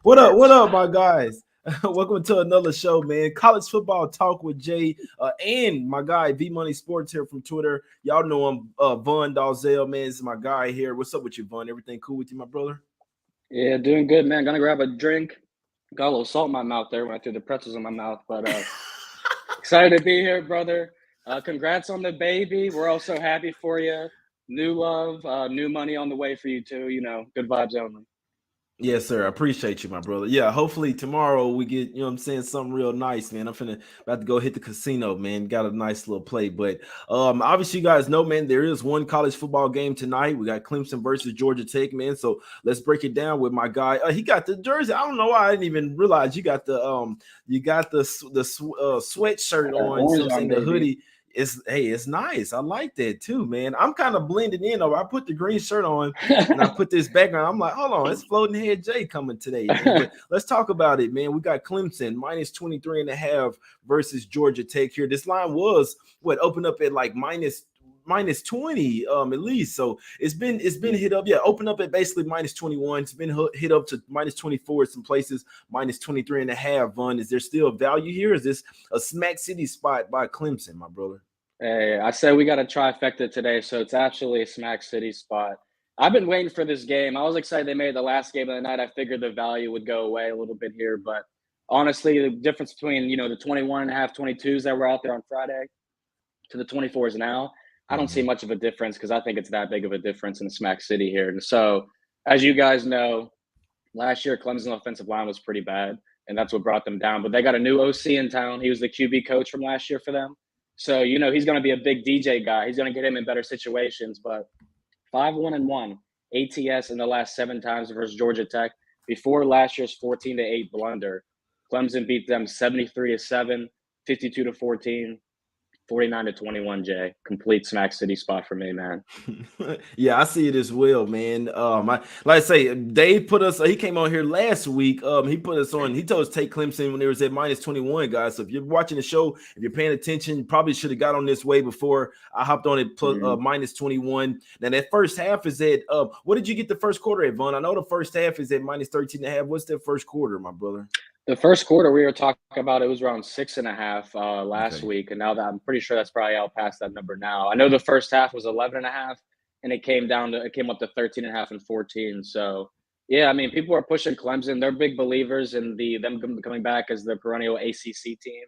What up? What up, my guys? Welcome to another show, man. College football talk with Jay and my guy V Money Sports here from Twitter. Y'all know him, Vaughn Dalzell, man. This is my guy here. What's up with you, Vaughn? Everything cool with you, my brother? Yeah, doing good, man. Gonna grab a drink. Got a little salt in my mouth there when I threw the pretzels in my mouth, but excited to be here, brother. Congrats on the baby. We're all so happy for you. New love, new money on the way for you too. Good vibes only. Yes, sir. I appreciate you, my brother. Yeah, hopefully tomorrow we get, I'm saying, something real nice, man. I'm about to go hit the casino, man. Got a nice little play. But obviously you guys know, man, there is one college football game tonight. We got Clemson versus Georgia Tech, man. So let's break it down with my guy. He got the jersey. I don't know why I didn't even realize you got the sweatshirt on, so Orange I'm on, saying the baby. hoodie. It's nice. I like that too, man. I'm kind of blending in over. I put the green shirt on and I put this background. I'm like, hold on, it's floating head Jay coming today, man. But let's talk about it, man. We got Clemson minus 23.5 versus Georgia Tech here. This line was opened up at like minus 20 at least. So it's been hit up. Yeah, open up at basically minus 21. It's been hit up to minus 24 at some places, minus 23.5. Vaughn, is there still value here? Is this a smack city spot by Clemson, my brother? Hey, I said we got a trifecta today, so it's actually a Smack City spot. I've been waiting for this game. I was excited they made the last game of the night. I figured the value would go away a little bit here, but honestly, the difference between the 21 and a half, 22s that were out there on Friday to the 24s now, I don't see much of a difference because I think it's that big of a difference in Smack City here. And so, as you guys know, last year Clemson's offensive line was pretty bad, and that's what brought them down. But they got a new OC in town. He was the QB coach from last year for them. So, he's going to be a big DJ guy. He's going to get him in better situations. But 5-1-1 ATS in the last 7 times versus Georgia Tech before last year's 14-8 blunder. Clemson beat them 73-7, 52-14. 49-21, Jay. Complete Smack City spot for me, man. Yeah, I see it as well, man. Like I say, Dave put us. He came on here last week. He put us on. He told us to take Clemson when it was at minus 21, guys. So if you're watching the show, if you're paying attention, you probably should have got on this way before I hopped on it. Plus, minus 21. Now that first half is at. What did you get the first quarter at, Vaughn? I know the first half is at minus 13.5. What's the first quarter, my brother? The first quarter we were talking about, it was around 6.5 last week, and now that I'm pretty sure that's probably out past that number now. I know the first half was 11.5, and it came up to 13.5 and 14. So yeah, I mean, people are pushing Clemson. They're big believers in them coming back as the perennial ACC team.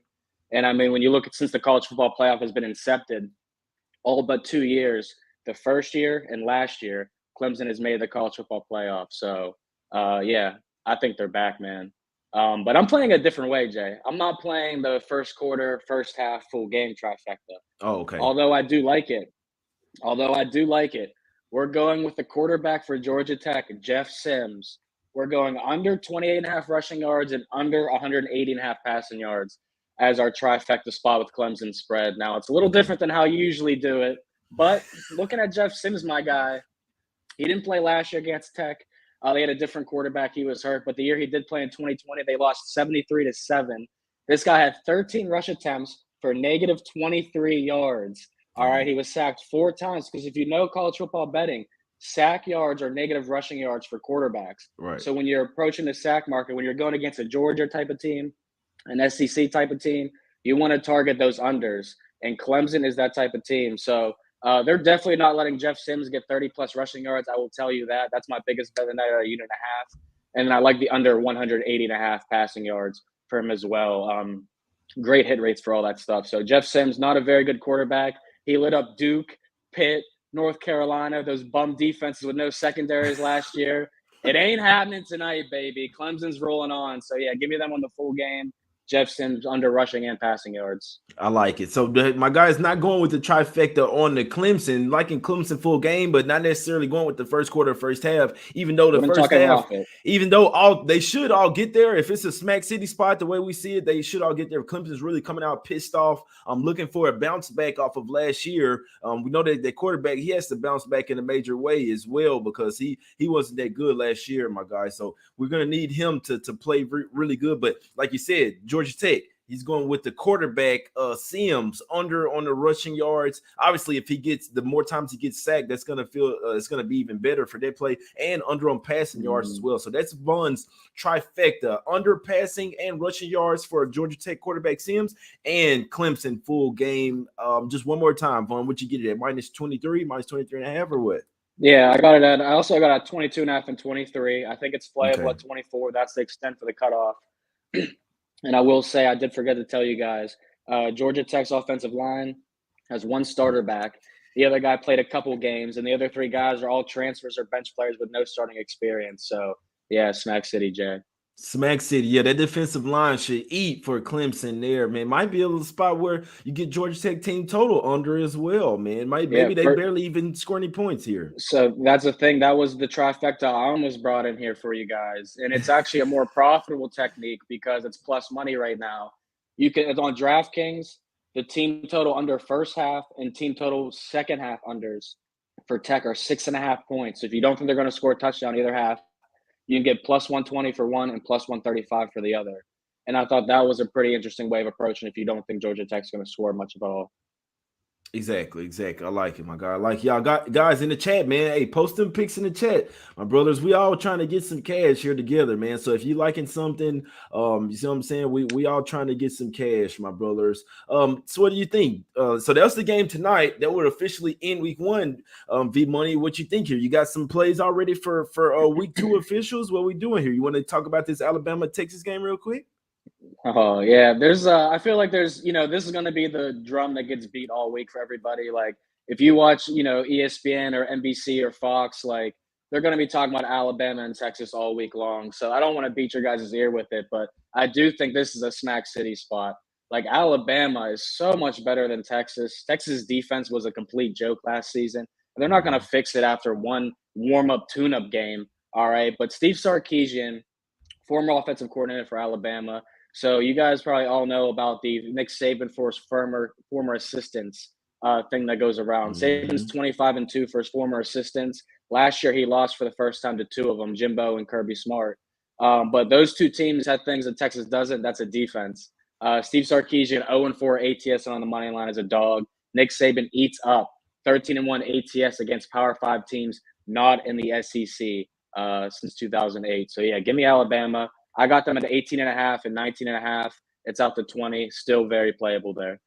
And I mean, when you look at since the college football playoff has been incepted, all but 2 years, the first year and last year, Clemson has made the college football playoff. So yeah, I think they're back, man. But I'm playing a different way, Jay. I'm not playing the first quarter, first half, full game trifecta. Oh, okay. Although I do like it. We're going with the quarterback for Georgia Tech, Jeff Sims. We're going under 28.5 rushing yards and under 180.5 passing yards as our trifecta spot with Clemson spread. Now, it's a little different than how you usually do it. But looking at Jeff Sims, my guy, he didn't play last year against Tech. They had a different quarterback. He was hurt. But the year he did play in 2020, they lost 73-7. This guy had 13 rush attempts for negative 23 yards. All right. He was sacked 4 times because if you know college football betting, sack yards are negative rushing yards for quarterbacks. Right. So when you're approaching the sack market, when you're going against a Georgia type of team, an SEC type of team, you want to target those unders. And Clemson is that type of team. So they're definitely not letting Jeff Sims get 30-plus rushing yards. I will tell you that. That's my biggest bet of the night at a unit and a half. And then I like the under 180.5 passing yards for him as well. Great hit rates for all that stuff. So Jeff Sims, not a very good quarterback. He lit up Duke, Pitt, North Carolina, those bum defenses with no secondaries last year. It ain't happening tonight, baby. Clemson's rolling on. So, yeah, give me them on the full game. Jeff Sims under rushing and passing yards. I like it. So my guy's not going with the trifecta on the Clemson, liking Clemson full game, but not necessarily going with the first quarter, first half. Even though the first half, even though they should all get there. If it's a Smack City spot, the way we see it, they should all get there. Clemson's really coming out pissed off. I'm looking for a bounce back off of last year. We know that the quarterback, he has to bounce back in a major way as well because he wasn't that good last year, my guy. So we're gonna need him to play really good. But like you said, Georgia Tech. He's going with the quarterback, Sims, under on the rushing yards. Obviously, if he gets the more times he gets sacked, that's going to feel it's going to be even better for that play, and under on passing yards as well. So that's Vaughn's trifecta: under passing and rushing yards for Georgia Tech quarterback Sims, and Clemson full game. Just one more time, Vaughn, what you get it at? Minus 23, minus 23 and a half, or what? Yeah, I also got at 22.5 and 23. I think it's playable Okay. at 24. That's the extent for the cutoff. And I will say, I did forget to tell you guys, Georgia Tech's offensive line has one starter back. The other guy played a couple games, and the other three guys are all transfers or bench players with no starting experience. So, yeah, Smack City, Jay. Smack City, yeah, that defensive line should eat for Clemson there, man. Might be a little spot where you get Georgia Tech team total under as well, man. Yeah, Maybe they barely even score any points here. so that's the thing. That was the trifecta I almost brought in here for you guys. And it's actually a more profitable technique because it's plus money right now. It's on DraftKings, the team total under first half and team total second half unders for Tech are 6.5 points. So if you don't think they're going to score a touchdown either half, you can get plus 120 for one and plus 135 for the other. And I thought that was a pretty interesting way of approaching if you don't think Georgia Tech's going to score much at all. Exactly. I like it, my guy. I like y'all guys in the chat, man. Hey, post them pics in the chat, my brothers. We all trying to get some cash here together, man. So if you liking something, you see what I'm saying? We all trying to get some cash, my brothers. So what do you think? So that's the game tonight. That would officially end week one. V Money, what you think here? You got some plays already for week two officials? What we doing here? You want to talk about this Alabama Texas game real quick? Oh yeah, I feel like this is going to be the drum that gets beat all week for everybody. Like if you watch, ESPN or NBC or Fox, like they're going to be talking about Alabama and Texas all week long. So I don't want to beat your guys' ear with it, but I do think this is a Smack City spot. Like Alabama is so much better than Texas. Texas defense was a complete joke last season. They're not going to fix it after one warm-up tune-up game. All right, but Steve Sarkisian, former offensive coordinator for Alabama. So you guys probably all know about the Nick Saban force former assistants thing that goes around. Saban's 25-2 for his former assistants. Last year he lost for the first time to two of them, Jimbo and Kirby Smart. But those two teams had things that Texas doesn't. That's a defense. Steve Sarkisian 0-4 ATS on the money line as a dog. Nick Saban eats up 13-1 ATS against Power 5 teams not in the SEC since 2008. So yeah, give me Alabama. I got them at 18.5 and 19.5. It's out to 20. Still very playable there.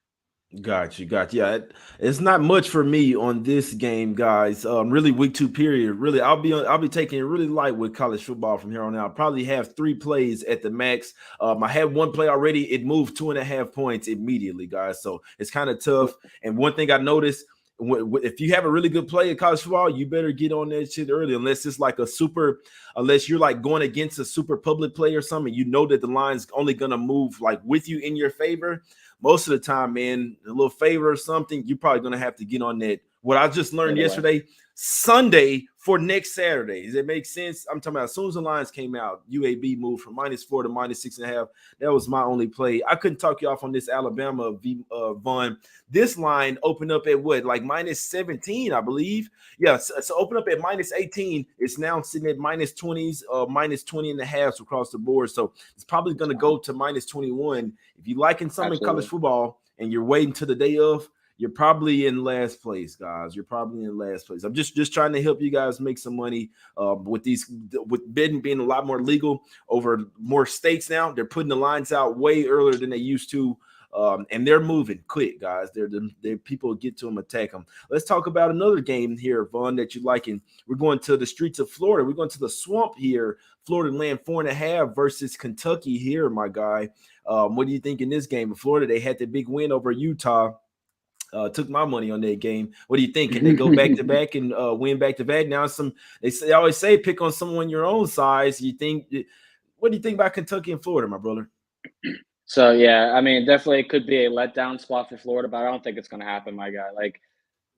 Got you. Yeah, it's not much for me on this game, guys. Really, week two period. Really, I'll be taking it really light with college football from here on out. Probably have 3 plays at the max. I had one play already. It moved 2.5 points immediately, guys. So it's kind of tough. And one thing I noticed, if you have a really good play in college football, you better get on that shit early, unless it's like unless you're like going against a super public play or something, you know that the line's only gonna move like with you in your favor. Most of the time, man, a little favor or something, you're probably gonna have to get on that. What I just learned yesterday, Sunday for next Saturday. Does it make sense? I'm talking about as soon as the lines came out, UAB moved from -4 to -6.5. That was my only play. I couldn't talk you off on this Alabama Vaughn. This line opened up at what, like -17, I believe. Yeah, so open up at -18. It's now sitting at -20s, -20.5 across the board. So it's probably going to go to -21. If you liking something in college football and you're waiting to the day of, you're probably in last place, guys. You're probably in last place. I'm just trying to help you guys make some money with betting being a lot more legal over more states now. They're putting the lines out way earlier than they used to, and they're moving quick, guys. They're people get to them, attack them. Let's talk about another game here, Vaughn, that you liking. We're going to the streets of Florida. We're going to the swamp here. Florida land 4.5 versus Kentucky here, my guy. What do you think in this game? In Florida, they had the big win over Utah. Took my money on that game. What do you think? Can they go back to back and win back to back? Now, they always say pick on someone your own size. What do you think about Kentucky and Florida, my brother? So yeah, I mean, definitely it could be a letdown spot for Florida, but I don't think it's going to happen, my guy. Like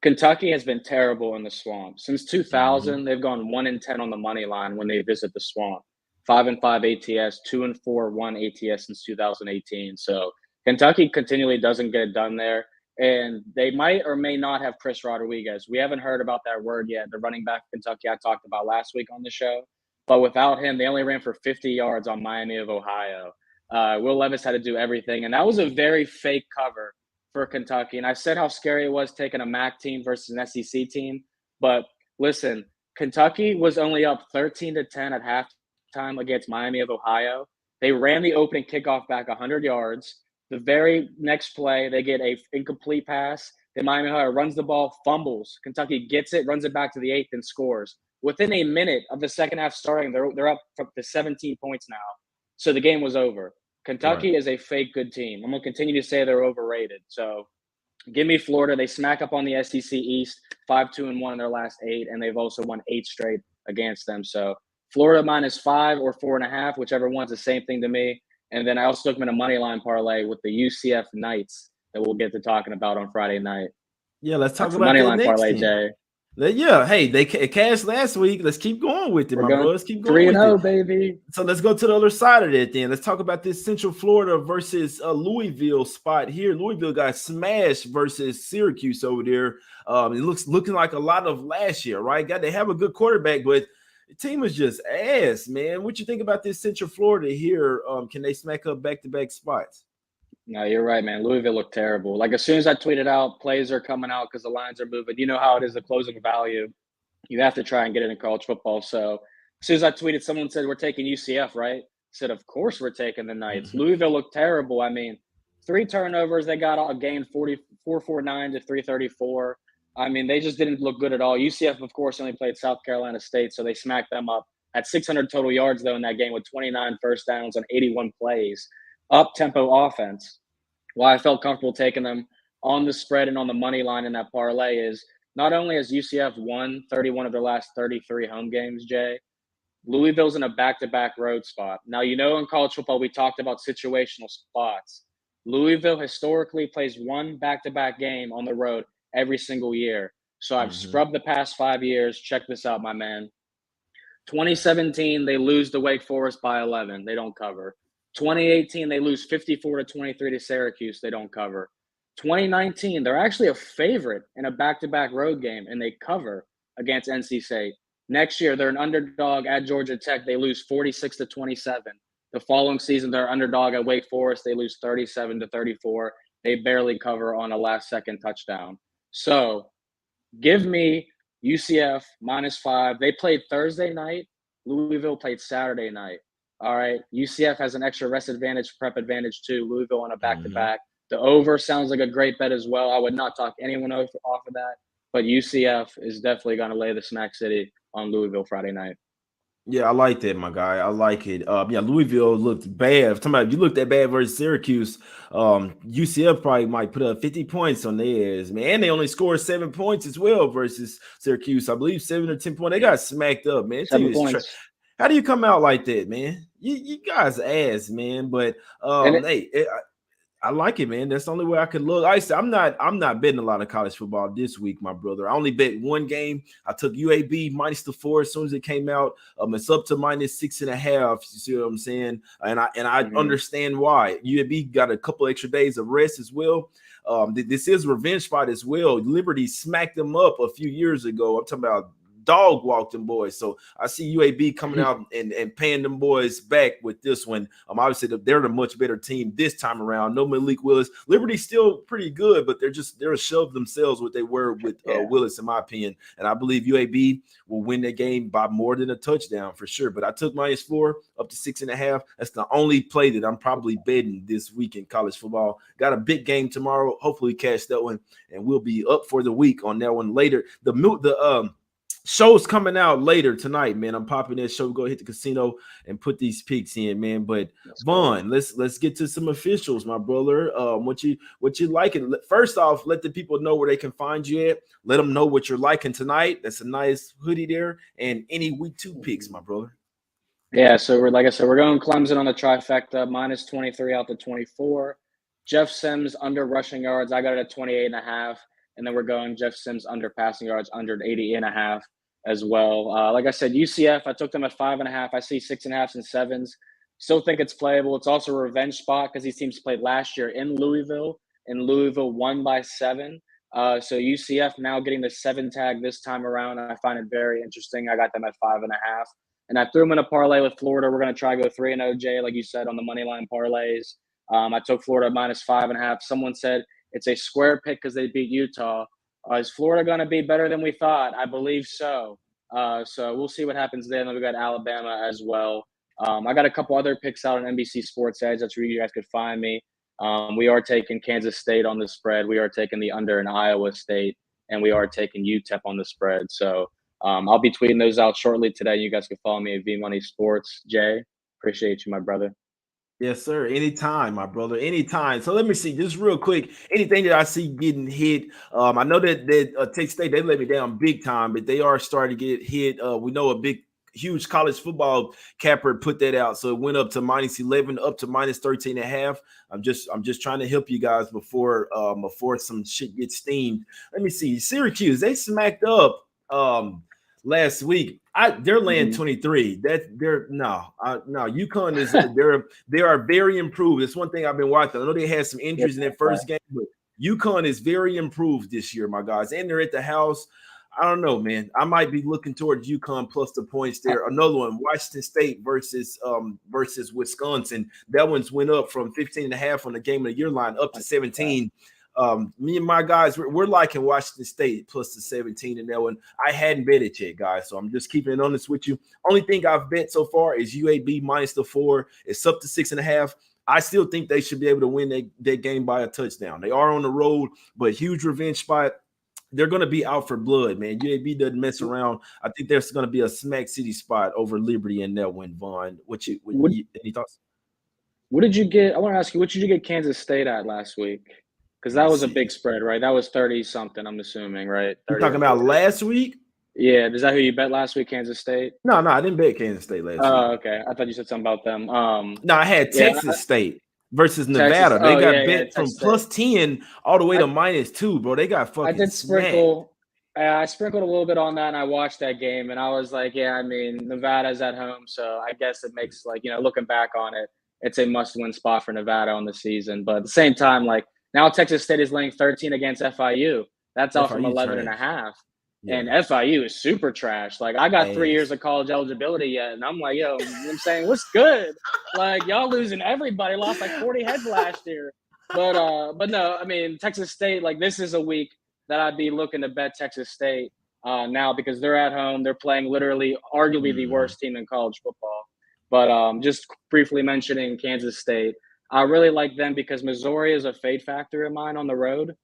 Kentucky has been terrible in the swamp since 2000. They've gone 1-10 on the money line when they visit the swamp. 5-5 ATS, 2-4 1 ATS since 2018. So Kentucky continually doesn't get it done there. And they might or may not have Chris Rodriguez. We haven't heard about that word yet. The running back of Kentucky I talked about last week on the show. But without him, they only ran for 50 yards on Miami of Ohio. Will Levis had to do everything, and that was a very fake cover for Kentucky. And I said how scary it was taking a MAC team versus an SEC team. But listen, Kentucky was only up 13-10 at halftime against Miami of Ohio. They ran the opening kickoff back 100 yards. The very next play, they get a incomplete pass. Then Miami of Ohio runs the ball, fumbles. Kentucky gets it, runs it back to the 8th, and scores. Within a minute of the second half starting, they're up to 17 points now. So the game was over. Kentucky is a fake good team. I'm going to continue to say they're overrated. So give me Florida. They smack up on the SEC East, 5-2-1 in their last 8, and they've also won 8 straight against them. So Florida -5 or 4.5, whichever one's the same thing to me. And then I also took them in a money line parlay with the UCF Knights that we'll get to talking about on Friday night. Yeah, let's talk That's about money that line next parlay, team. Jay. Yeah, hey, they cashed last week. Let's keep going with it, We're my going bro. Let's keep going with 3-0, it, baby. So let's go to the other side of that then. Let's talk about this Central Florida versus Louisville spot here. Louisville got smashed versus Syracuse over there. It looking like a lot of last year, right? They have a good quarterback, but the team is just ass, man. What you think about this Central Florida here? Can they smack up back-to-back spots? No, you're right, man. Louisville looked terrible. Like, as soon as I tweeted out, plays are coming out because the lines are moving. You know how it is, the closing value. You have to try and get it in college football. So as soon as I tweeted, someone said, we're taking UCF, right? I said, of course we're taking the Knights. Louisville looked terrible. I mean, 3 turnovers. They got a game 449 to 334. I mean, they just didn't look good at all. UCF, of course, only played South Carolina State, so they smacked them up. At 600 total yards, though, in that game with 29 first downs on 81 plays. Up-tempo offense. Why I felt comfortable taking them on the spread and on the money line in that parlay is not only has UCF won 31 of their last 33 home games, Jay, Louisville's in a back-to-back road spot. Now, you know, in college football, we talked about situational spots. Louisville historically plays one back-to-back game on the road every single year. So I've scrubbed the past 5 years. Check this out, my man. 2017, they lose to Wake Forest by 11. They don't cover. 2018, they lose 54-23 to Syracuse. They don't cover. 2019, they're actually a favorite in a back-to-back road game, and they cover against NC State. Next year, they're an underdog at Georgia Tech. They lose 46-27. The following season, they're underdog at Wake Forest. They lose 37-34. They barely cover on a last-second touchdown. So give me UCF -5. They played Thursday night. Louisville played Saturday night. All right. UCF has an extra rest advantage, prep advantage too. Louisville on a back-to-back. The over sounds like a great bet as well. I would not talk anyone off of that. But UCF is definitely going to lay the Smack City on Louisville Friday night. Yeah, I like that, my guy. I like it. Yeah, Louisville looked bad. Talking about if you looked that bad versus Syracuse, UCF probably might put up 50 points on their ass, man. And they only scored 7 points as well versus Syracuse. I believe 7 or 10 points. They got smacked up, man. 7 points. How do you come out like that, man? You guys ass, man. But I like it, man. That's the only way I could look. I'm not betting a lot of college football this week, my brother. I only bet one game. I took UAB -4 as soon as it came out. It's up to -6.5. You see what I'm saying? And I understand why. UAB got a couple extra days of rest as well. This is a revenge spot as well. Liberty smacked them up a few years ago. I'm talking about dog walked them boys. So I see UAB coming out and paying them boys back with this one. Obviously they're a much better team this time around. No Malik Willis. Liberty's still pretty good, but they're shoved themselves what they were with Willis, in my opinion. And I believe UAB will win that game by more than a touchdown for sure. But I took -4 up to 6.5. That's the only play that I'm probably betting this week in college football. Got a big game tomorrow. Hopefully catch that one, and we'll be up for the week on that one later. The show's coming out later tonight, man. I'm popping that show. Go hit the casino and put these picks in, man. But Vaughn, let's get to some officials, my brother. What you liking? First off, let the people know where they can find you at. Let them know what you're liking tonight. That's a nice hoodie there, and any week 2 picks, my brother. Yeah, so we're going Clemson on the trifecta, -23 out to 24. Jeff Sims under rushing yards. I got it at 28.5. And then we're going Jeff Sims under passing yards, under 80.5 as well. Like I said, UCF, I took them at 5.5. I see 6.5s and 7s. Still think it's playable. It's also a revenge spot because these teams played last year in Louisville, and Louisville won by 7. So UCF now getting the 7 tag this time around. I find it very interesting. I got them at 5.5. And I threw them in a parlay with Florida. We're going to try to go 3-0, Jay, like you said, on the money line parlays. I took Florida -5.5. Someone said it's a square pick because they beat Utah. Is Florida going to be better than we thought? I believe so. So we'll see what happens there. And then we got Alabama as well. I got a couple other picks out on NBC Sports Edge. That's where you guys could find me. We are taking Kansas State on the spread. We are taking the under in Iowa State. And we are taking UTEP on the spread. So I'll be tweeting those out shortly today. You guys can follow me at V-Money Sports. Jay, appreciate you, my brother. Yes, sir. Anytime, my brother. Anytime. So let me see, just real quick. Anything that I see getting hit. I know that Texas State, they let me down big time, but they are starting to get hit. We know a huge college football capper put that out, so it went up to -11, up to -13.5. I'm just trying to help you guys before some shit gets steamed. Let me see. Syracuse, they smacked up last week. They're laying 23. No. UConn is they are very improved. It's one thing I've been watching. I know they had some injuries in their first game, but UConn is very improved this year, my guys. And they're at the house. I don't know, man. I might be looking towards UConn plus the points there. Another one, Washington State versus Wisconsin. That one's went up from 15.5 on the game of the year line up to 17. Me and my guys, we're liking Washington State plus the 17 in that one. I hadn't bet it yet, guys, so I'm just keeping it honest with you. Only thing I've bet so far is UAB -4. It's up to 6.5. I still think they should be able to win that game by a touchdown. They are on the road, but huge revenge spot. They're going to be out for blood, man. UAB doesn't mess around. I think there's going to be a smack city spot over Liberty in that one, Vaughn. Any thoughts? What did you get? I want to ask you, what did you get Kansas State at last week? Because that was a big spread, right? That was 30-something, I'm assuming, right? You're talking about last week? Yeah. Is that who you bet last week, Kansas State? No, I didn't bet Kansas State last week. Oh, okay. I thought you said something about them. No, I had Texas State versus Nevada. They got bet from +10 all the way to -2, bro. They got fucking I did sprinkle. I sprinkled a little bit on that, and I watched that game, and I was like, yeah, I mean, Nevada's at home, so I guess it makes, like, looking back on it, it's a must-win spot for Nevada on the season. But at the same time, like, now Texas State is laying 13 against FIU. That's off from 11.5. Yeah. And FIU is super trash. Like, I got 3 years of college eligibility yet, and I'm like, yo, you know what I'm saying, what's good? Like, y'all losing everybody. Lost like 40 heads last year. But no, I mean, Texas State, like, this is a week that I'd be looking to bet Texas State now because they're at home. They're playing literally arguably the worst team in college football. But just briefly mentioning Kansas State, I really like them because Missouri is a fade factor in mine on the road.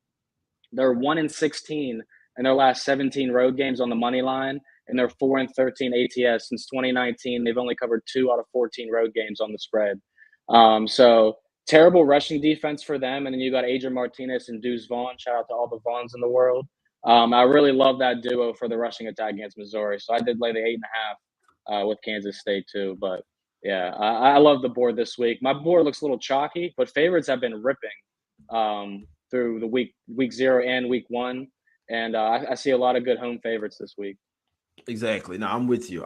They're 1-16 in their last 17 road games on the money line, and they're 4-13 ATS since 2019. They've only covered 2 out of 14 road games on the spread. So terrible rushing defense for them, and then you got Adrian Martinez and Deuce Vaughn. Shout out to all the Vaughns in the world. I really love that duo for the rushing attack against Missouri. So I did lay the 8.5 with Kansas State too, but. Yeah, I love the board this week. My board looks a little chalky, but favorites have been ripping through the week 0 and week 1. And I see a lot of good home favorites this week. Exactly. No, I'm with you.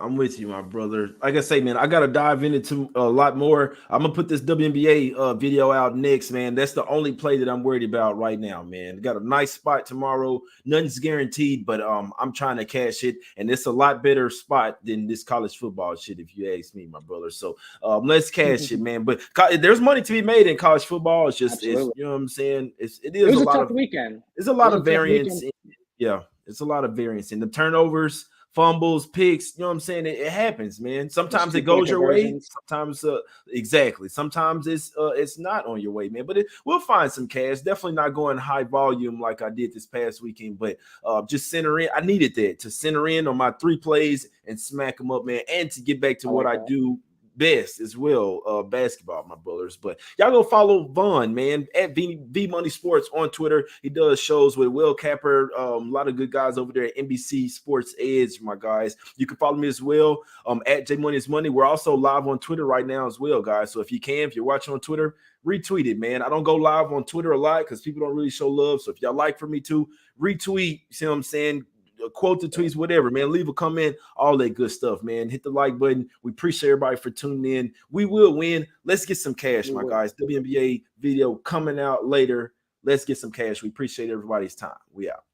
My brother. Like I say, man, I got to dive into a lot more. I'm going to put this WNBA video out next, man. That's the only play that I'm worried about right now, man. Got a nice spot tomorrow. Nothing's guaranteed, but I'm trying to cash it. And it's a lot better spot than this college football shit, if you ask me, my brother. So let's cash it, man. But there's money to be made in college football. It's just, you know what I'm saying? It was a tough weekend. It's a lot of variance. Yeah, it's a lot of variance in the turnovers. Fumbles, picks, you know what I'm saying? It happens, man. Sometimes it goes your way. Sometimes, exactly. Sometimes it's not on your way, man. But we'll find some cash. Definitely not going high volume like I did this past weekend, but just center in. I needed that to center in on my 3 plays and smack them up, man, and to get back to what I do best as well, basketball, my brothers. But y'all go follow Vaughn, man, at V Money Sports on Twitter. He does shows with Will Capper, a lot of good guys over there at NBC Sports Edge, my guys. You can follow me as well at J Money is Money. We're also live on Twitter right now as well, guys. So if you're watching on Twitter, retweet it, man. I don't go live on Twitter a lot because people don't really show love. So if y'all like for me to retweet, see what I'm saying? Quote the tweets, whatever, man. Leave a comment, all that good stuff, man. Hit the like button. We appreciate everybody for tuning in. We will win. Let's get some cash, my guys. WNBA video coming out later. Let's get some cash. We appreciate everybody's time. We out.